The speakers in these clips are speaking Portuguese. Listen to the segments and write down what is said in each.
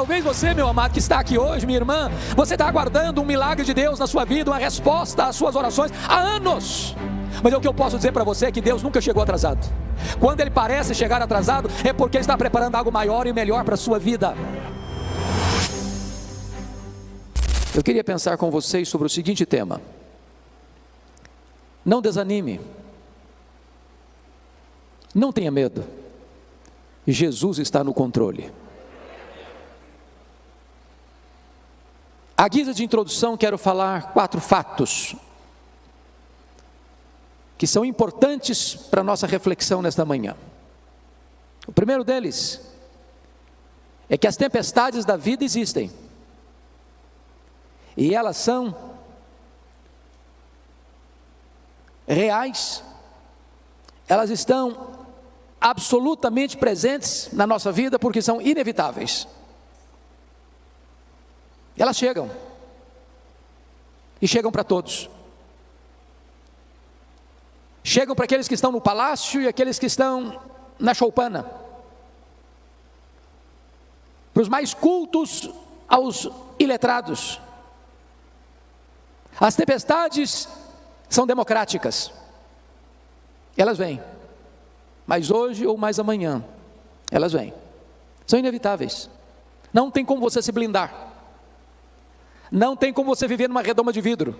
Talvez você, meu amado, que está aqui hoje, minha irmã, você está aguardando um milagre de Deus na sua vida, uma resposta às suas orações há anos. Mas o que eu posso dizer para você é que Deus nunca chegou atrasado. Quando Ele parece chegar atrasado, é porque Ele está preparando algo maior e melhor para a sua vida. Eu queria pensar com vocês sobre o seguinte tema: não desanime, não tenha medo, Jesus está no controle. À guisa de introdução, quero falar 4 fatos que são importantes para a nossa reflexão nesta manhã. O primeiro deles é que as tempestades da vida existem, e elas são reais, elas estão absolutamente presentes na nossa vida, porque são inevitáveis. Elas chegam, e chegam para todos. Chegam para aqueles que estão no palácio e aqueles que estão na choupana, para os mais cultos aos iletrados. As tempestades são democráticas, elas vêm, mas hoje ou mais amanhã, elas vêm, são inevitáveis, não tem como você se blindar, não tem como você viver numa redoma de vidro.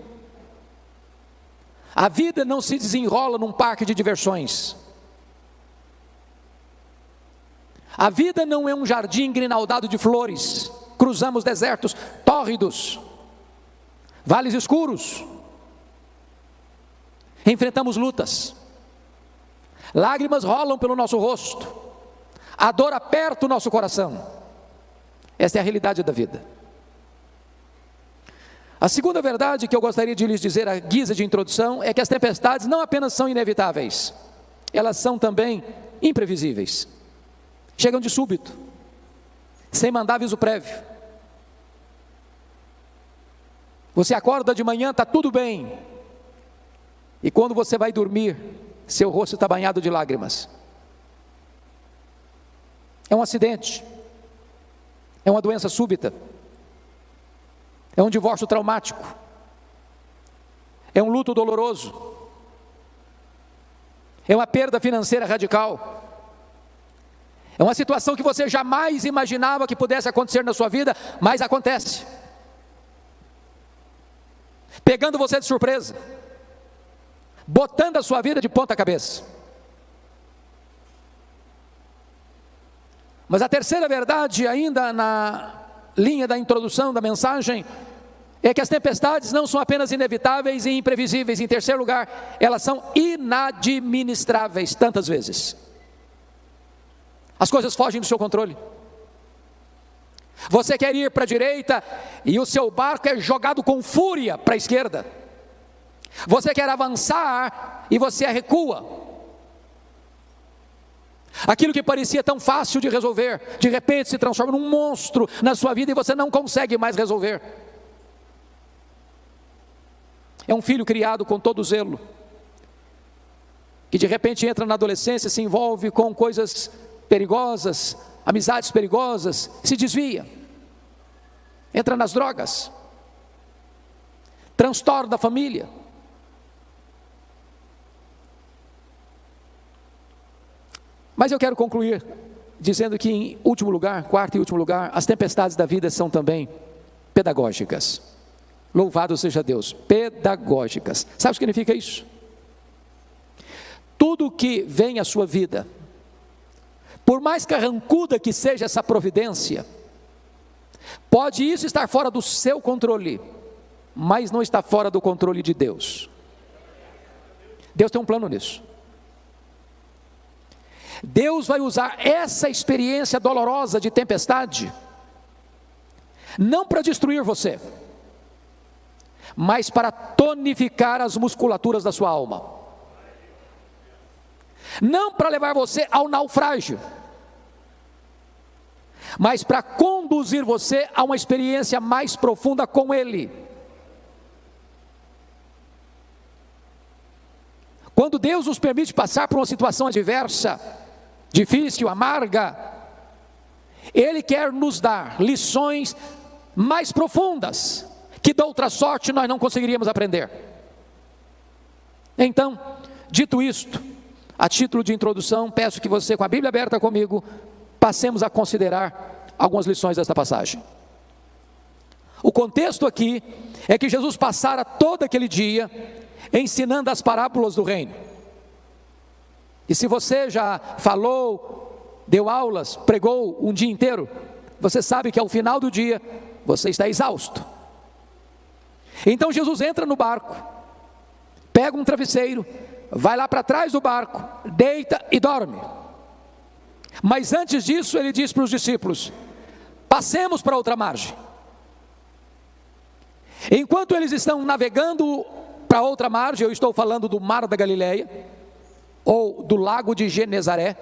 A vida não se desenrola num parque de diversões. A vida não é um jardim grinaldado de flores. Cruzamos desertos tórridos, vales escuros, enfrentamos lutas, lágrimas rolam pelo nosso rosto, a dor aperta o nosso coração. Esta é a realidade da vida. A segunda verdade que eu gostaria de lhes dizer à guisa de introdução é que as tempestades não apenas são inevitáveis, elas são também imprevisíveis. Chegam de súbito, sem mandar aviso prévio. Você acorda de manhã, está tudo bem, e quando você vai dormir, seu rosto está banhado de lágrimas. É um acidente, é uma doença súbita, é um divórcio traumático, é um luto doloroso, é uma perda financeira radical, é uma situação que você jamais imaginava que pudesse acontecer na sua vida, mas acontece, pegando você de surpresa, botando a sua vida de ponta cabeça. Mas a terceira verdade, ainda na linha da introdução da mensagem, é que as tempestades não são apenas inevitáveis e imprevisíveis. Em terceiro lugar, elas são inadministráveis tantas vezes. As coisas fogem do seu controle. Você quer ir para a direita e o seu barco é jogado com fúria para a esquerda. Você quer avançar e você recua. Aquilo que parecia tão fácil de resolver, de repente se transforma num monstro na sua vida e você não consegue mais resolver. É um filho criado com todo zelo, que de repente entra na adolescência, se envolve com coisas perigosas, amizades perigosas, se desvia, entra nas drogas, transtorna a família. Mas eu quero concluir dizendo que, em último lugar, quarto e último lugar, as tempestades da vida são também pedagógicas. Louvado seja Deus, pedagógicas. Sabe o que significa isso? Tudo que vem à sua vida, por mais carrancuda que seja essa providência, pode isso estar fora do seu controle, mas não está fora do controle de Deus. Deus tem um plano nisso. Deus vai usar essa experiência dolorosa de tempestade, não para destruir você, mas para tonificar as musculaturas da sua alma, não para levar você ao naufrágio, mas para conduzir você a uma experiência mais profunda com Ele. Quando Deus nos permite passar por uma situação adversa, difícil, amarga, Ele quer nos dar lições mais profundas, que de outra sorte nós não conseguiríamos aprender. Então, dito isto, a título de introdução, peço que você, com a Bíblia aberta comigo, passemos a considerar algumas lições desta passagem. O contexto aqui é que Jesus passara todo aquele dia ensinando as parábolas do reino. E se você já falou, deu aulas, pregou um dia inteiro, você sabe que ao final do dia você está exausto. Então Jesus entra no barco, pega um travesseiro, vai lá para trás do barco, deita e dorme. Mas antes disso ele diz para os discípulos: passemos para outra margem. Enquanto eles estão navegando para outra margem, eu estou falando do Mar da Galileia, ou do Lago de Genezaré,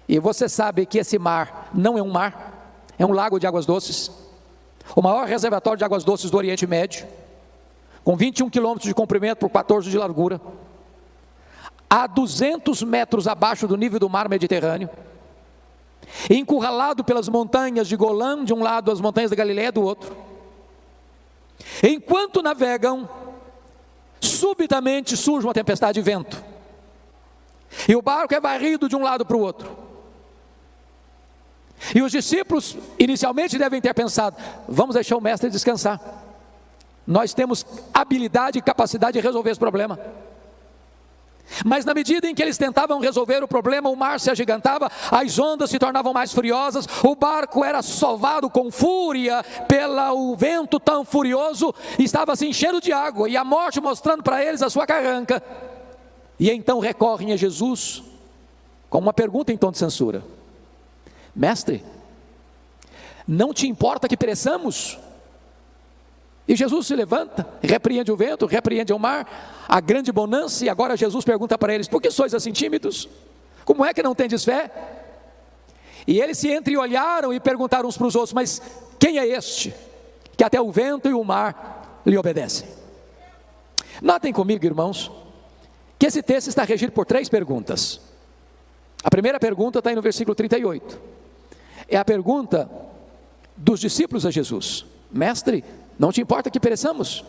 e você sabe que esse mar não é um mar, é um lago de águas doces, o maior reservatório de águas doces do Oriente Médio, com 21 quilômetros de comprimento por 14 de largura, a 200 metros abaixo do nível do mar Mediterrâneo, encurralado pelas montanhas de Golã de um lado, as montanhas da Galileia do outro. Enquanto navegam, subitamente surge uma tempestade de vento, e o barco é varrido de um lado para o outro. E os discípulos inicialmente devem ter pensado: vamos deixar o mestre descansar, nós temos habilidade e capacidade de resolver esse problema. Mas na medida em que eles tentavam resolver o problema, o mar se agigantava, as ondas se tornavam mais furiosas, o barco era sovado com fúria pelo vento tão furioso, estava se enchendo de água, e a morte mostrando para eles a sua carranca. E então recorrem a Jesus com uma pergunta em tom de censura: mestre, não te importa que pereçamos? E Jesus se levanta, repreende o vento, repreende o mar, a grande bonança, e agora Jesus pergunta para eles: por que sois assim tímidos? Como é que não tendes fé? E eles se entreolharam e perguntaram uns para os outros: mas quem é este, que até o vento e o mar lhe obedecem? Notem comigo, irmãos, que esse texto está regido por 3 perguntas. A primeira pergunta está aí no versículo 38. É a pergunta dos discípulos a Jesus: mestre, não te importa que pereçamos?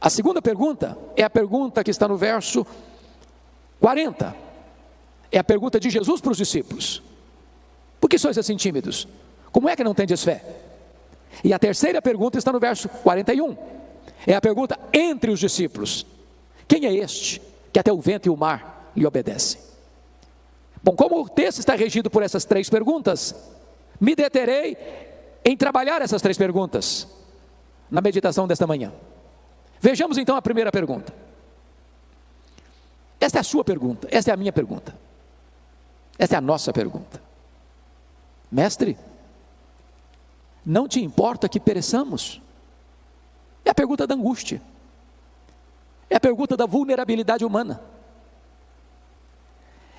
A segunda pergunta é a pergunta que está no verso 40. É a pergunta de Jesus para os discípulos: por que sois assim tímidos? Como é que não tendes fé? E a terceira pergunta está no verso 41. É a pergunta entre os discípulos: quem é este que até o vento e o mar lhe obedecem? Bom, como o texto está regido por essas 3 perguntas, me deterei em trabalhar essas 3 perguntas na meditação desta manhã. Vejamos então a primeira pergunta. Esta é a sua pergunta, esta é a minha pergunta, esta é a nossa pergunta: mestre, não te importa que pereçamos? É a pergunta da angústia, é a pergunta da vulnerabilidade humana,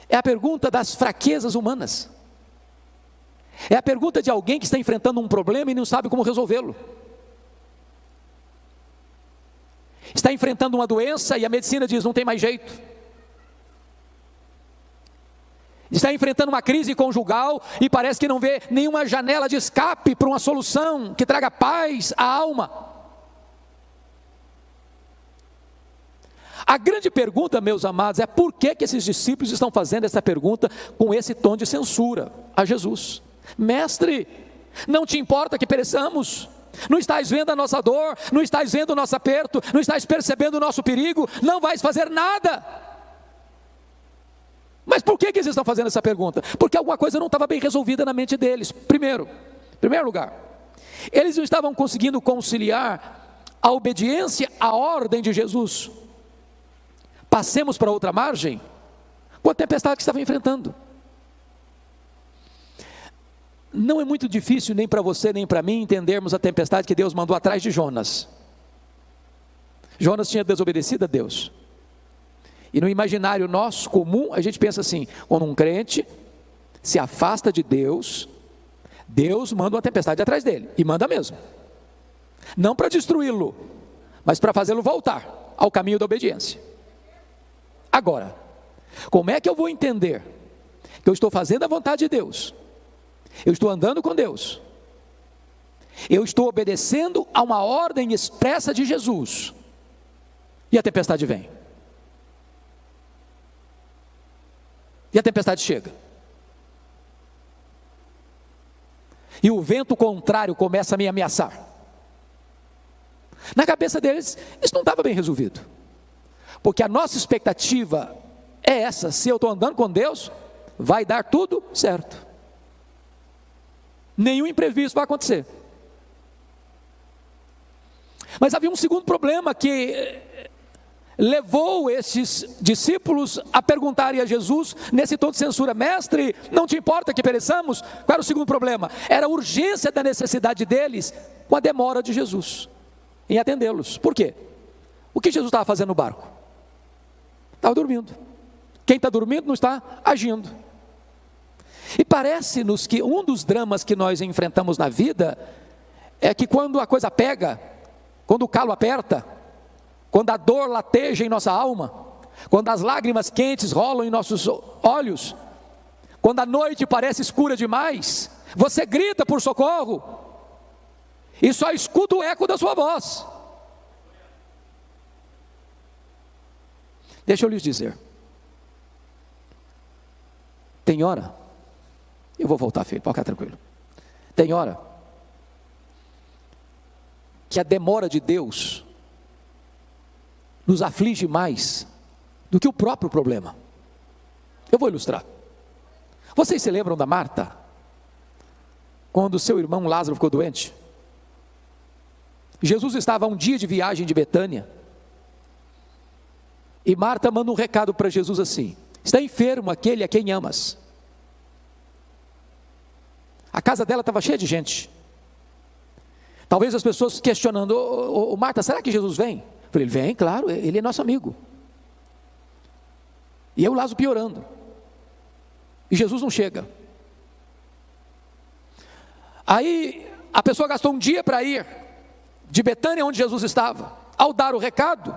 é a pergunta das fraquezas humanas, é a pergunta de alguém que está enfrentando um problema e não sabe como resolvê-lo. Está enfrentando uma doença e a medicina diz: não tem mais jeito. Está enfrentando uma crise conjugal e parece que não vê nenhuma janela de escape para uma solução que traga paz à alma. A grande pergunta, meus amados, é por que esses discípulos estão fazendo essa pergunta com esse tom de censura a Jesus? Mestre, não te importa que pereçamos? Não estás vendo a nossa dor? Não estás vendo o nosso aperto? Não estás percebendo o nosso perigo? Não vais fazer nada. Mas por que eles estão fazendo essa pergunta? Porque alguma coisa não estava bem resolvida na mente deles. Primeiro lugar, eles não estavam conseguindo conciliar a obediência à ordem de Jesus: passemos para outra margem, com a tempestade que estavam enfrentando. Não é muito difícil nem para você nem para mim entendermos a tempestade que Deus mandou atrás de Jonas. Jonas tinha desobedecido a Deus. E no imaginário nosso comum, a gente pensa assim: quando um crente se afasta de Deus, Deus manda uma tempestade atrás dele, e manda mesmo. Não para destruí-lo, mas para fazê-lo voltar ao caminho da obediência. Agora, como é que eu vou entender que eu estou fazendo a vontade de Deus Eu estou andando com Deus. Eu estou obedecendo a uma ordem expressa de Jesus. E a tempestade vem. E a tempestade chega. E o vento contrário começa a me ameaçar. Na cabeça deles, isso não estava bem resolvido. Porque a nossa expectativa é essa: se eu estou andando com Deus, vai dar tudo certo. Nenhum imprevisto vai acontecer. Mas havia um segundo problema que levou esses discípulos a perguntarem a Jesus, nesse tom de censura: mestre, não te importa que pereçamos? Qual era o segundo problema? Era a urgência da necessidade deles com a demora de Jesus em atendê-los. Por quê? O que Jesus estava fazendo no barco? Estava dormindo. Quem está dormindo não está agindo. E parece-nos que um dos dramas que nós enfrentamos na vida é que quando a coisa pega, quando o calo aperta, quando a dor lateja em nossa alma, quando as lágrimas quentes rolam em nossos olhos, quando a noite parece escura demais, você grita por socorro e só escuta o eco da sua voz. Deixa eu lhes dizer, tem hora, eu vou voltar, filho, pode ficar tranquilo. Tem hora que a demora de Deus nos aflige mais do que o próprio problema. Eu vou ilustrar. Vocês se lembram da Marta? Quando seu irmão Lázaro ficou doente? Jesus estava a um dia de viagem de Betânia. E Marta manda um recado para Jesus assim: está enfermo aquele a quem amas. A casa dela estava cheia de gente. Talvez as pessoas questionando: ô Marta, será que Jesus vem? Eu falei: ele vem, claro, ele é nosso amigo. E eu, Lázaro, piorando. E Jesus não chega. Aí a pessoa gastou um dia para ir de Betânia, onde Jesus estava. Ao dar o recado,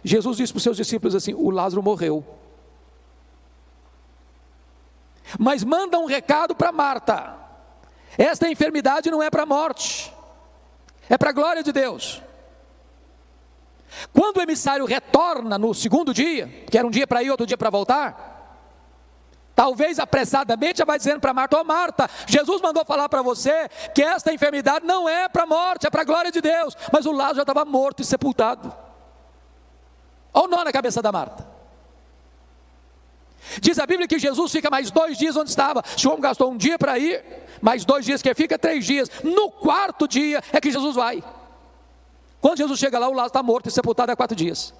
Jesus disse para os seus discípulos assim: o Lázaro morreu. Mas manda um recado para Marta: esta enfermidade não é para a morte, é para a glória de Deus. Quando o emissário retorna no segundo dia, que era um dia para ir, outro dia para voltar, talvez apressadamente já vai dizendo para Marta: ô Marta, Jesus mandou falar para você que esta enfermidade não é para a morte, é para a glória de Deus. Mas o Lázaro já estava morto e sepultado. Olha o nó na cabeça da Marta. Diz a Bíblia que Jesus fica mais 2 dias onde estava. Se o homem gastou um dia para ir, mais 2 dias que fica, 3 dias. No 4º dia é que Jesus vai. Quando Jesus chega lá, o Lázaro está morto e sepultado há 4 dias.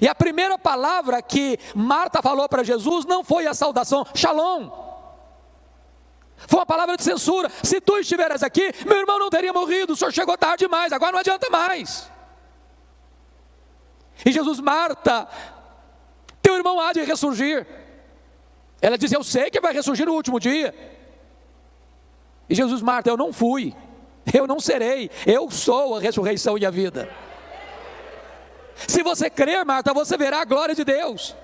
E a primeira palavra que Marta falou para Jesus não foi a saudação Shalom. Foi uma palavra de censura: se tu estiveras aqui, meu irmão não teria morrido, o senhor chegou tarde demais, agora não adianta mais. E Jesus: Marta, teu irmão há de ressurgir. Ela diz: eu sei que vai ressurgir no último dia. E Jesus: Marta, eu não fui, eu não serei, eu sou a ressurreição e a vida. Se você crer, Marta, você verá a glória de Deus.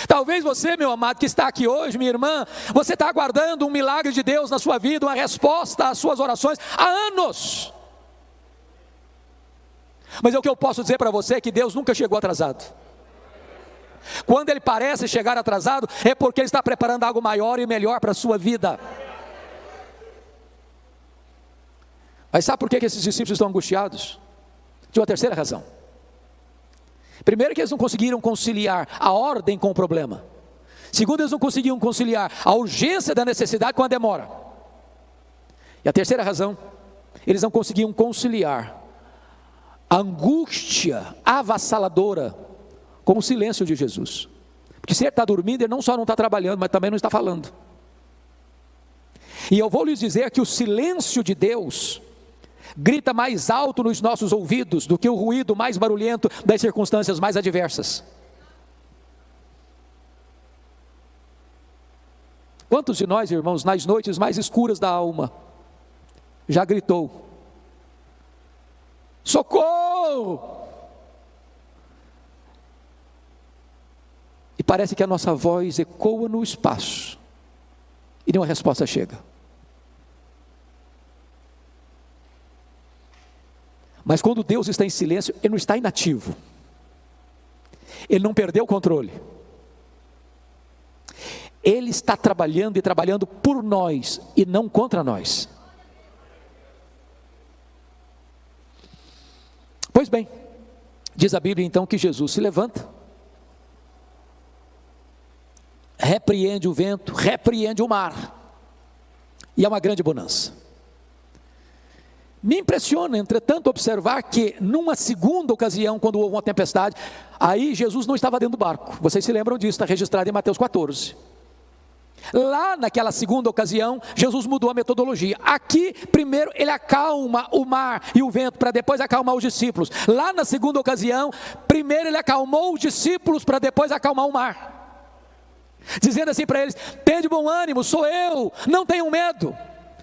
Talvez você, meu amado, que está aqui hoje, minha irmã, você está aguardando um milagre de Deus na sua vida, uma resposta às suas orações há anos. Mas o que eu posso dizer para você é que Deus nunca chegou atrasado. Quando Ele parece chegar atrasado, é porque Ele está preparando algo maior e melhor para a sua vida. Mas sabe por que esses discípulos estão angustiados? De uma terceira razão. Primeiro, que eles não conseguiram conciliar a ordem com o problema. Segundo, eles não conseguiam conciliar a urgência da necessidade com a demora. E a terceira razão, eles não conseguiam conciliar a angústia avassaladora com o silêncio de Jesus. Porque se ele está dormindo, ele não só não está trabalhando, mas também não está falando. E eu vou lhes dizer que o silêncio de Deus grita mais alto nos nossos ouvidos do que o ruído mais barulhento das circunstâncias mais adversas. Quantos de nós, irmãos, nas noites mais escuras da alma, já gritou: socorro! E parece que a nossa voz ecoa no espaço e nenhuma resposta chega. Mas quando Deus está em silêncio, Ele não está inativo. Ele não perdeu o controle. Ele está trabalhando e trabalhando por nós e não contra nós. Pois bem, diz a Bíblia então que Jesus se levanta, repreende o vento, repreende o mar, e há uma grande bonança. Me impressiona, entretanto, observar que numa segunda ocasião, quando houve uma tempestade, aí Jesus não estava dentro do barco. Vocês se lembram disso, está registrado em Mateus 14. Lá naquela segunda ocasião, Jesus mudou a metodologia. Aqui, primeiro ele acalma o mar e o vento, para depois acalmar os discípulos. Lá na segunda ocasião, primeiro ele acalmou os discípulos, para depois acalmar o mar, dizendo assim para eles: tende bom ânimo, sou eu, não tenham medo.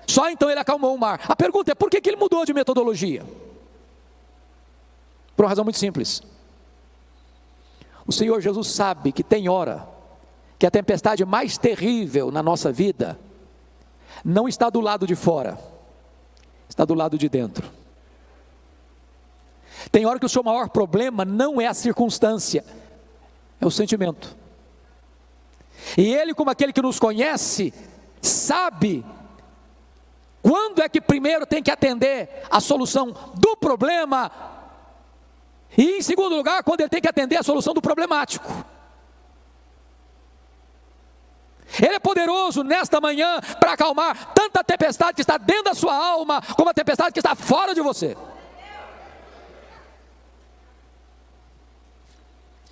Só então ele acalmou o mar. A pergunta é: por que ele mudou de metodologia? Por uma razão muito simples. O Senhor Jesus sabe que tem hora que a tempestade mais terrível na nossa vida não está do lado de fora, está do lado de dentro. Tem hora que o seu maior problema não é a circunstância, é o sentimento. E Ele, como aquele que nos conhece, sabe quando é que primeiro tem que atender a solução do problema, e em segundo lugar, quando ele tem que atender a solução do problemático. Ele é poderoso nesta manhã para acalmar tanta tempestade que está dentro da sua alma, como a tempestade que está fora de você.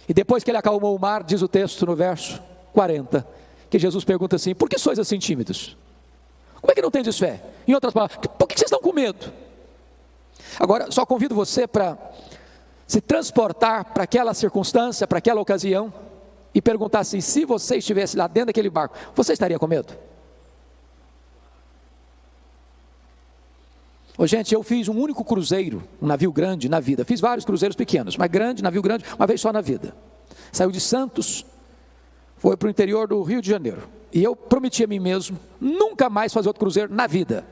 E depois que ele acalmou o mar, diz o texto no verso 40, que Jesus pergunta assim: por que sois assim tímidos? Como é que não tendes fé? Em outras palavras, por que vocês estão com medo? Agora, só convido você para se transportar para aquela circunstância, para aquela ocasião, e perguntar assim: se você estivesse lá dentro daquele barco, você estaria com medo? Ô, gente, eu fiz um único cruzeiro, um navio grande na vida. Fiz vários cruzeiros pequenos, mas grande, navio grande, uma vez só na vida. Saiu de Santos, foi para o interior do Rio de Janeiro. E eu prometi a mim mesmo nunca mais fazer outro cruzeiro na vida.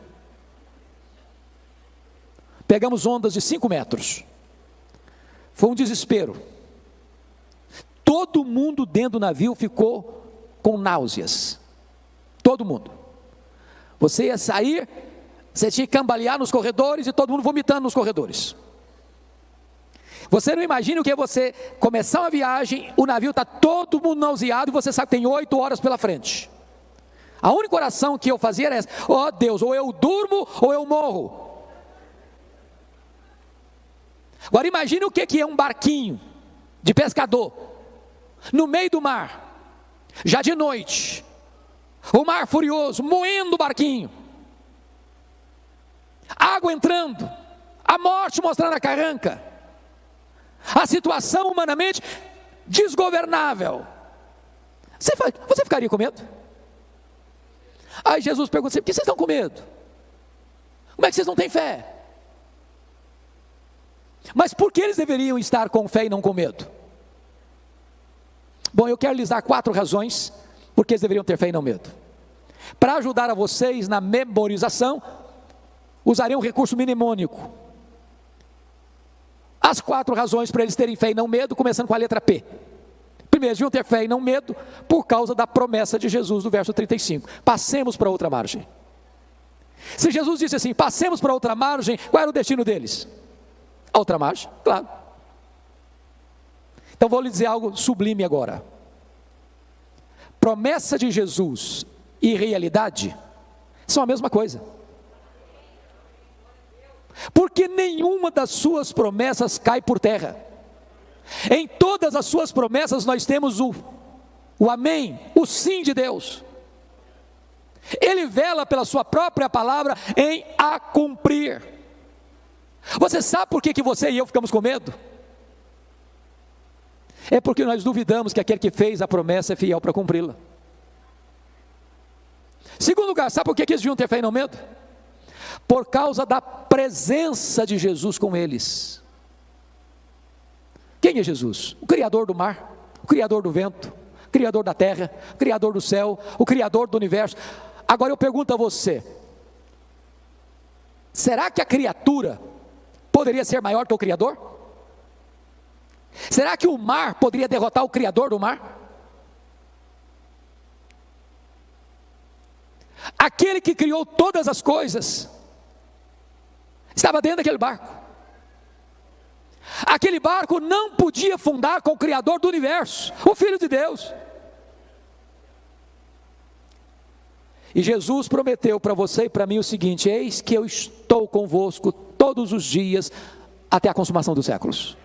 Pegamos ondas de 5 metros. Foi um desespero. Todo mundo dentro do navio ficou com náuseas. Todo mundo. Você ia sair, você tinha que cambalear nos corredores e todo mundo vomitando nos corredores. Você não imagina o que é você começar uma viagem, o navio está todo mundo nauseado e você sabe que tem 8 horas pela frente. A única oração que eu fazia era essa: ó Deus, ou eu durmo ou eu morro. Agora imagine o que é um barquinho de pescador, no meio do mar, já de noite, o mar furioso, moendo o barquinho, água entrando, a morte mostrando a carranca, a situação humanamente desgovernável. Você ficaria com medo? Aí Jesus pergunta assim: por que vocês estão com medo? Como é que vocês não têm fé? Mas por que eles deveriam estar com fé e não com medo? Bom, eu quero lhes dar 4 razões porque eles deveriam ter fé e não medo. Para ajudar a vocês na memorização, usarei um recurso mnemônico. As 4 razões para eles terem fé e não medo, começando com a letra P. Primeiro, eles deviam ter fé e não medo por causa da promessa de Jesus do verso 35. Passemos para outra margem. Se Jesus disse assim: passemos para outra margem, qual era o destino deles? A outra margem, claro. Então vou lhe dizer algo sublime agora. Promessa de Jesus e realidade são a mesma coisa. Porque nenhuma das suas promessas cai por terra. Em todas as suas promessas nós temos o amém, o sim de Deus. Ele vela pela sua própria palavra em a cumprir. Você sabe por que você e eu ficamos com medo? É porque nós duvidamos que aquele que fez a promessa é fiel para cumpri-la. Segundo lugar, sabe por que eles deviam ter fé e não medo? Por causa da presença de Jesus com eles. Quem é Jesus? O Criador do mar, o Criador do vento, Criador da terra, Criador do céu, o Criador do universo. Agora eu pergunto a você, será que a criatura poderia ser maior que o Criador? Será que o mar poderia derrotar o Criador do mar? Aquele que criou todas as coisas estava dentro daquele barco. Aquele barco não podia afundar com o Criador do universo, o Filho de Deus. E Jesus prometeu para você e para mim o seguinte: eis que eu estou convosco todos os dias até a consumação dos séculos.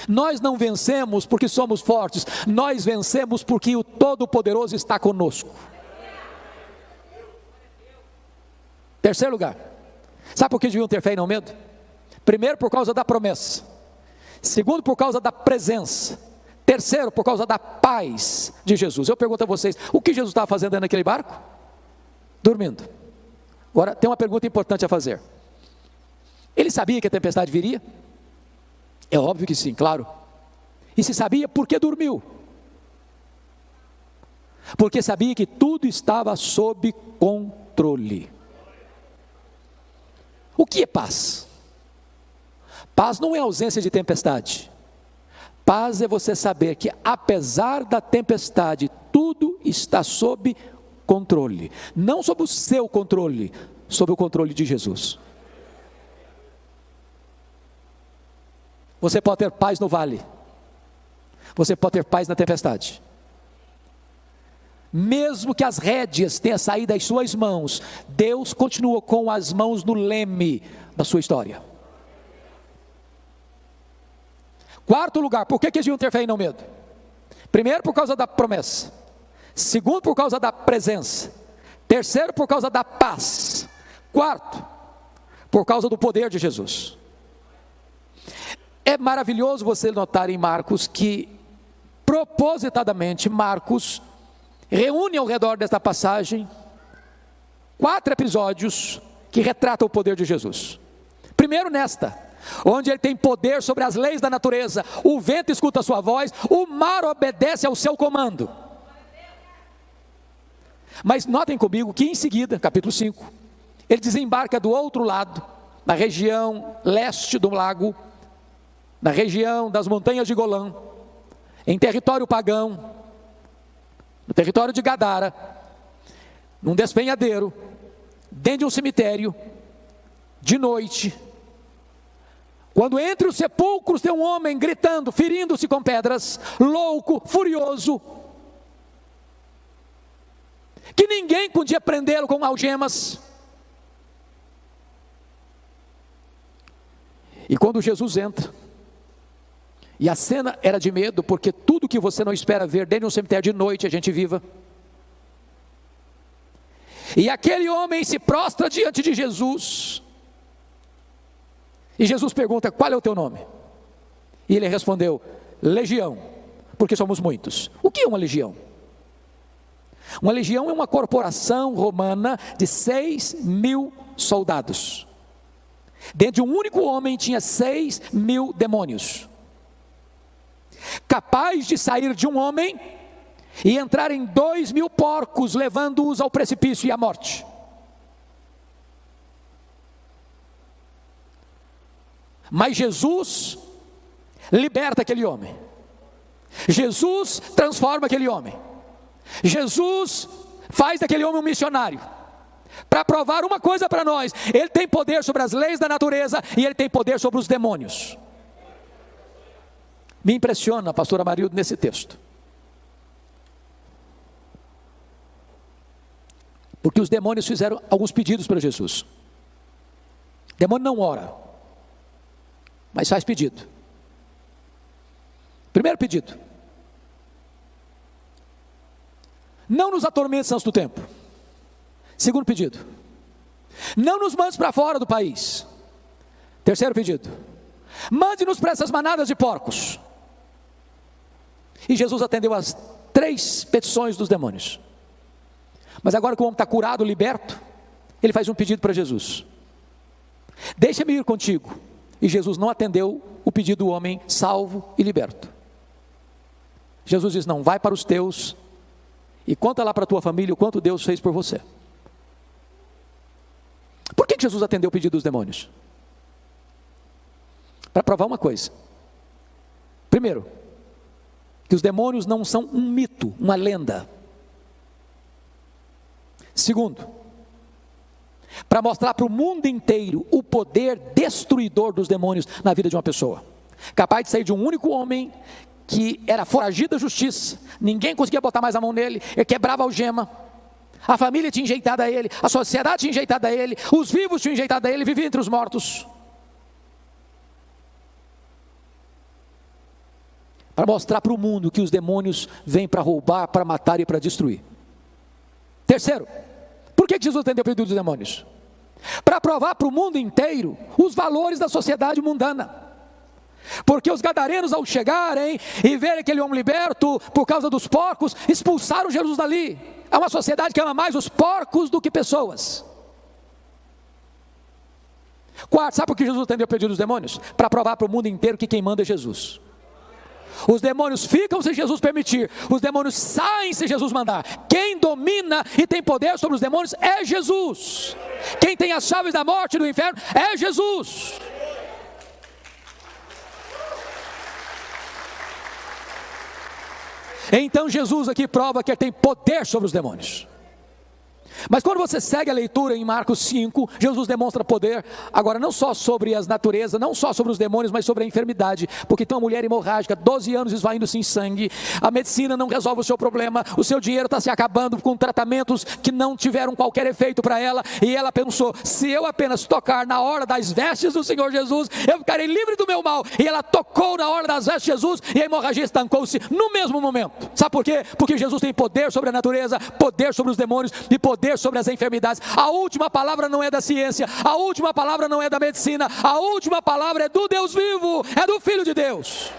Nós não vencemos porque somos fortes, nós vencemos porque o Todo-Poderoso está conosco. Terceiro lugar, sabe por que deviam ter fé e não medo? Primeiro, por causa da promessa. Segundo, por causa da presença. Terceiro, por causa da paz de Jesus. Eu pergunto a vocês, o que Jesus estava fazendo dentro daquele barco? Dormindo. Agora, tem uma pergunta importante a fazer. Ele sabia que a tempestade viria? É óbvio que sim, claro. E se sabia, por que dormiu? Porque sabia que tudo estava sob controle. O que é paz? Paz não é ausência de tempestade. Paz é você saber que apesar da tempestade, tudo está sob controle. Não sob o seu controle, sob o controle de Jesus. Você pode ter paz no vale. Você pode ter paz na tempestade. Mesmo que as rédeas tenham saído das suas mãos, Deus continua com as mãos no leme da sua história. Quarto lugar, por que eles deviam ter fé e não medo? Primeiro, por causa da promessa. Segundo, por causa da presença. Terceiro, por causa da paz. Quarto, por causa do poder de Jesus. É maravilhoso você notar em Marcos que, propositadamente, Marcos reúne ao redor desta passagem 4 episódios que retratam o poder de Jesus. Primeiro, nesta, onde ele tem poder sobre as leis da natureza, o vento escuta a sua voz, o mar obedece ao seu comando. Mas notem comigo que em seguida, capítulo 5, ele desembarca do outro lado, na região leste do lago, na região das montanhas de Golã, em território pagão, no território de Gadara, num despenhadeiro, dentro de um cemitério, de noite, quando entre os sepulcros tem um homem gritando, ferindo-se com pedras, louco, furioso, que ninguém podia prendê-lo com algemas. E quando Jesus entra, e a cena era de medo, porque tudo que você não espera ver dentro de um cemitério de noite, a gente viva. E aquele homem se prostra diante de Jesus. E Jesus pergunta: qual é o teu nome? E ele respondeu: legião, porque somos muitos. O que é uma legião? Uma legião é uma corporação romana de 6.000 soldados. Dentro de um único homem tinha 6.000 demônios, capaz de sair de um homem e entrar em 2.000 porcos, levando-os ao precipício e à morte. Mas Jesus liberta aquele homem. Jesus transforma aquele homem. Jesus faz daquele homem um missionário, para provar uma coisa para nós: ele tem poder sobre as leis da natureza e ele tem poder sobre os demônios. Me impressiona, pastora Marildo, nesse texto, porque os demônios fizeram alguns pedidos para Jesus. O demônio não ora, mas faz pedido. Primeiro pedido: não nos atormentes antes do tempo. Segundo pedido: não nos mandes para fora do país. Terceiro pedido: mande-nos para essas manadas de porcos. E Jesus atendeu as 3 petições dos demônios. Mas agora que o homem está curado, liberto, ele faz um pedido para Jesus: deixa-me ir contigo. E Jesus não atendeu o pedido do homem salvo e liberto. Jesus diz: não, vai para os teus e conta lá para a tua família o quanto Deus fez por você. Por que Jesus atendeu o pedido dos demônios? Para provar uma coisa. Primeiro, que os demônios não são um mito, uma lenda. Segundo, para mostrar para o mundo inteiro o poder destruidor dos demônios na vida de uma pessoa. Capaz de sair de um único homem que era foragido da justiça, ninguém conseguia botar mais a mão nele, ele quebrava a algema, a família tinha enjeitado a ele, a sociedade tinha enjeitado a ele, os vivos tinham enjeitado a ele, vivia entre os mortos. Para mostrar para o mundo que os demônios vêm para roubar, para matar e para destruir. Terceiro, por que Jesus atendeu o pedido dos demônios? Para provar para o mundo inteiro os valores da sociedade mundana. Porque os gadarenos, ao chegarem e verem aquele homem liberto por causa dos porcos, expulsaram Jesus dali. É uma sociedade que ama mais os porcos do que pessoas. Quarto, sabe por que Jesus atendeu o pedido dos demônios? Para provar para o mundo inteiro que quem manda é Jesus. Os demônios ficam se Jesus permitir, os demônios saem se Jesus mandar. Quem domina e tem poder sobre os demônios é Jesus. Quem tem as chaves da morte e do inferno é Jesus. Então Jesus aqui prova que ele tem poder sobre os demônios. Mas quando você segue a leitura em Marcos 5, Jesus demonstra poder, agora não só sobre as naturezas, não só sobre os demônios, mas sobre a enfermidade, porque tem uma mulher hemorrágica, 12 anos esvaindo-se em sangue, a medicina não resolve o seu problema, o seu dinheiro está se acabando com tratamentos que não tiveram qualquer efeito para ela, e ela pensou, se eu apenas tocar na hora das vestes do Senhor Jesus, eu ficarei livre do meu mal, e ela tocou na hora das vestes de Jesus, e a hemorragia estancou-se no mesmo momento. Sabe por quê? Porque Jesus tem poder sobre a natureza, poder sobre os demônios, e poder sobre as enfermidades. A última palavra não é da ciência, a última palavra não é da medicina, a última palavra é do Deus vivo, é do Filho de Deus.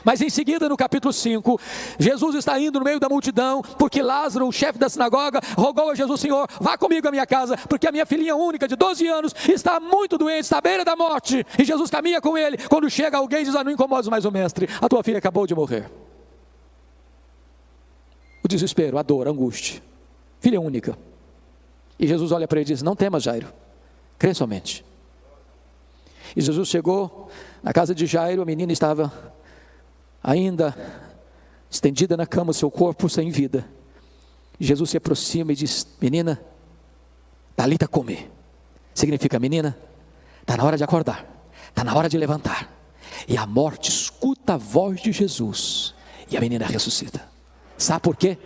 Mas em seguida, no capítulo 5, Jesus está indo no meio da multidão, porque Lázaro, o chefe da sinagoga, rogou a Jesus: Senhor, vá comigo à minha casa, porque a minha filhinha única de 12 anos está muito doente, está à beira da morte. E Jesus caminha com ele. Quando chega alguém, diz: não incomodes mais o mestre, a tua filha acabou de morrer. O desespero, a dor, a angústia, filha única. E Jesus olha para ele e diz: não temas, Jairo, crê somente. E Jesus chegou na casa de Jairo, a menina estava ainda estendida na cama, seu corpo sem vida. E Jesus se aproxima e diz: menina, talita cumi, significa: menina, está na hora de acordar, está na hora de levantar. E a morte escuta a voz de Jesus, e a menina ressuscita. Sabe por quê?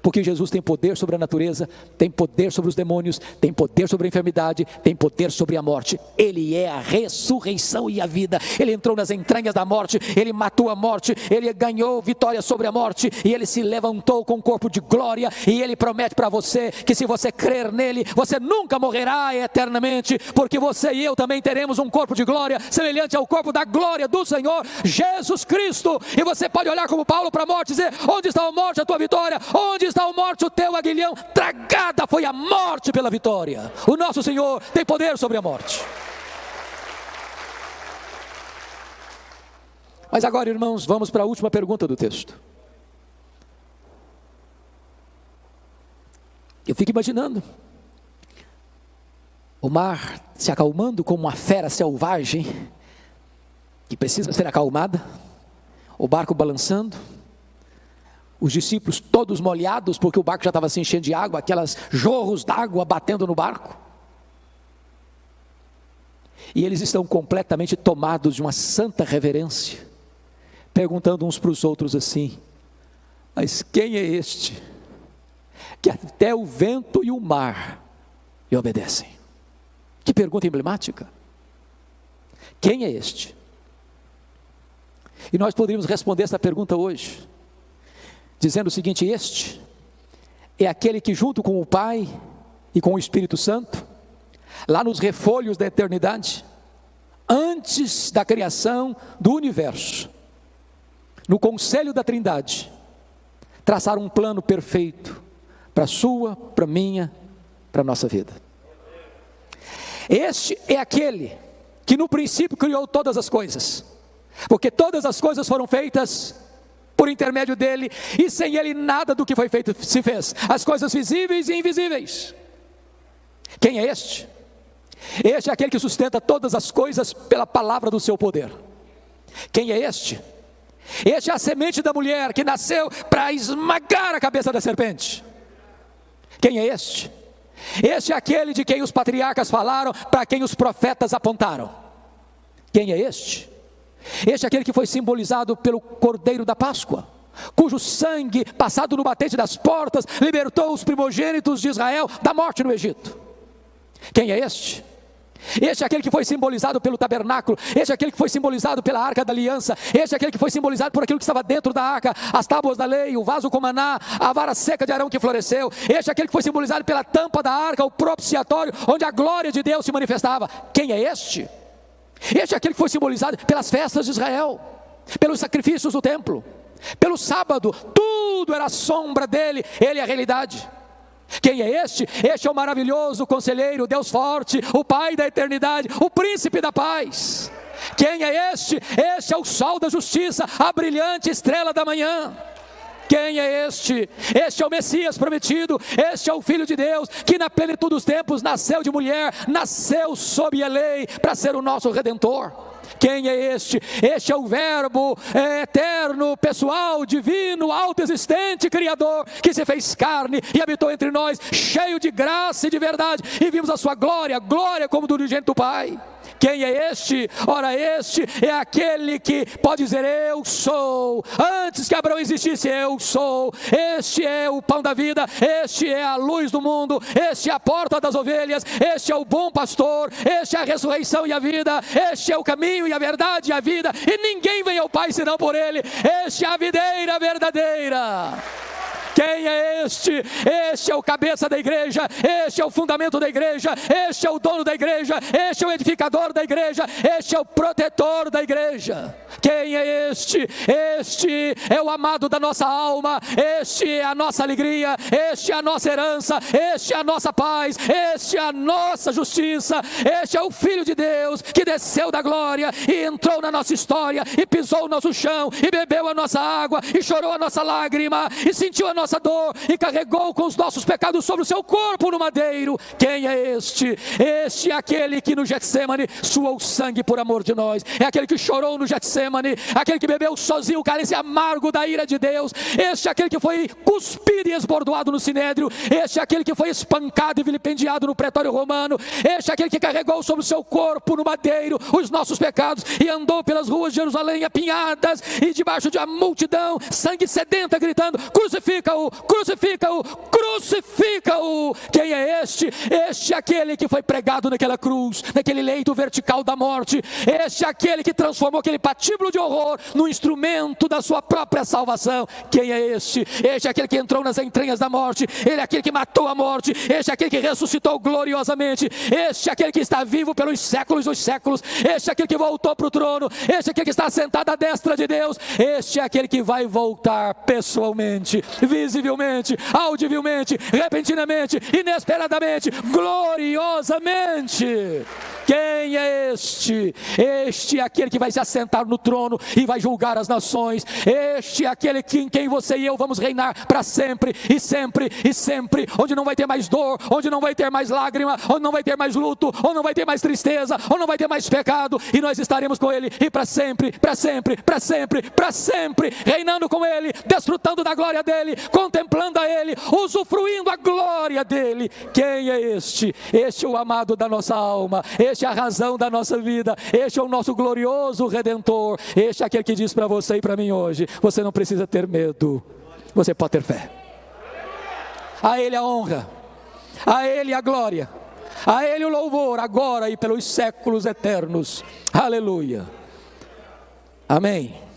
Porque Jesus tem poder sobre a natureza, tem poder sobre os demônios, tem poder sobre a enfermidade, tem poder sobre a morte. Ele é a ressurreição e a vida. Ele entrou nas entranhas da morte, ele matou a morte, ele ganhou vitória sobre a morte, e ele se levantou com um corpo de glória, e ele promete para você que se você crer nele, você nunca morrerá eternamente, porque você e eu também teremos um corpo de glória, semelhante ao corpo da glória do Senhor Jesus Cristo. E você pode olhar como Paulo para a morte e dizer: onde está a morte, a tua vitória? Onde está a morte, o teu aguilhão? Tragada foi a morte pela vitória. O nosso Senhor tem poder sobre a morte. Mas agora, irmãos, vamos para a última pergunta do texto. Eu fico imaginando o mar se acalmando como uma fera selvagem que precisa ser acalmada, o barco balançando, os discípulos todos molhados, porque o barco já estava se enchendo de água, aquelas jorros d'água batendo no barco. E eles estão completamente tomados de uma santa reverência, perguntando uns para os outros assim: mas quem é este, que até o vento e o mar lhe obedecem? Que pergunta emblemática. Quem é este? E nós poderíamos responder essa pergunta hoje, dizendo o seguinte: este é aquele que junto com o Pai e com o Espírito Santo, lá nos refolhos da eternidade, antes da criação do universo, no conselho da Trindade, traçaram um plano perfeito para a sua, para a minha, para a nossa vida. Este é aquele que no princípio criou todas as coisas. porque todas as coisas foram feitas por intermédio dele, e sem ele nada do que foi feito se fez, as coisas visíveis e invisíveis. Quem é este? Este é aquele que sustenta todas as coisas pela palavra do seu poder. Quem é este? Este é a semente da mulher que nasceu para esmagar a cabeça da serpente. Quem é este? Este é aquele de quem os patriarcas falaram, para quem os profetas apontaram. Quem é este? Este é aquele que foi simbolizado pelo Cordeiro da Páscoa, cujo sangue, passado no batente das portas, libertou os primogênitos de Israel da morte no Egito. Quem é este? Este é aquele que foi simbolizado pelo tabernáculo, este é aquele que foi simbolizado pela arca da aliança, este é aquele que foi simbolizado por aquilo que estava dentro da arca, as tábuas da lei, o vaso com maná, a vara seca de Arão que floresceu, este é aquele que foi simbolizado pela tampa da arca, o propiciatório, onde a glória de Deus se manifestava. Quem é este? Este é aquele que foi simbolizado pelas festas de Israel, pelos sacrifícios do templo, pelo sábado, tudo era a sombra dele, ele é a realidade. Quem é este? Este é o maravilhoso conselheiro, Deus forte, o Pai da eternidade, o príncipe da paz. Quem é este? Este é o sol da justiça, a brilhante estrela da manhã. Quem é este? Este é o Messias prometido, este é o Filho de Deus, que na plenitude dos tempos nasceu de mulher, nasceu sob a lei, para ser o nosso Redentor. Quem é este? Este é o Verbo eterno, pessoal, divino, autoexistente, Criador, que se fez carne e habitou entre nós, cheio de graça e de verdade, e vimos a sua glória, glória como do unigênito Pai. Quem é este? Ora, este é aquele que pode dizer: eu sou, antes que Abraão existisse, eu sou. Este é o pão da vida, este é a luz do mundo, este é a porta das ovelhas, este é o bom pastor, este é a ressurreição e a vida, este é o caminho e a verdade e a vida, e ninguém vem ao Pai senão por ele. Este é a videira verdadeira. Quem é este? Este é o cabeça da igreja, este é o fundamento da igreja, este é o dono da igreja, este é o edificador da igreja, este é o protetor da igreja. Quem é este? Este é o amado da nossa alma, este é a nossa alegria, este é a nossa herança, este é a nossa paz, este é a nossa justiça, este é o Filho de Deus que desceu da glória e entrou na nossa história e pisou o nosso chão e bebeu a nossa água e chorou a nossa lágrima e sentiu a nossa dor e carregou com os nossos pecados sobre o seu corpo no madeiro. Quem é este? Este é aquele que no Getsemane suou sangue por amor de nós, é aquele que chorou no Getsemane, aquele que bebeu sozinho o cálice amargo da ira de Deus, este é aquele que foi cuspido e esbordoado no sinédrio, este é aquele que foi espancado e vilipendiado no pretório romano, este é aquele que carregou sobre o seu corpo no madeiro os nossos pecados e andou pelas ruas de Jerusalém apinhadas e debaixo de uma multidão sangue sedenta gritando: crucifica-o, crucifica-o, crucifica-o. Quem é este? Este é aquele que foi pregado naquela cruz, naquele leito vertical da morte, este é aquele que transformou aquele patíbulo de horror no instrumento da sua própria salvação. Quem é este? Este é aquele que entrou nas entranhas da morte, ele é aquele que matou a morte, este é aquele que ressuscitou gloriosamente, este é aquele que está vivo pelos séculos dos séculos, este é aquele que voltou para o trono, este é aquele que está sentado à destra de Deus, este é aquele que vai voltar pessoalmente, visivelmente, audivelmente, repentinamente, inesperadamente, gloriosamente. Quem é este? Este é aquele que vai se assentar no trono e vai julgar as nações. Este é aquele que, em quem você e eu vamos reinar para sempre e sempre e sempre, onde não vai ter mais dor, onde não vai ter mais lágrima, onde não vai ter mais luto, onde não vai ter mais tristeza, onde não vai ter mais pecado, e nós estaremos com ele e para sempre, para sempre, para sempre, para sempre, reinando com ele, desfrutando da glória dele, contemplando a ele, usufruindo a glória dele. Quem é este? Este é o amado da nossa alma, este é a razão da nossa vida, este é o nosso glorioso Redentor, este é aquele que diz para você e para mim hoje: você não precisa ter medo, você pode ter fé. A ele a honra, a ele a glória, a ele o louvor, agora e pelos séculos eternos. Aleluia. Amém.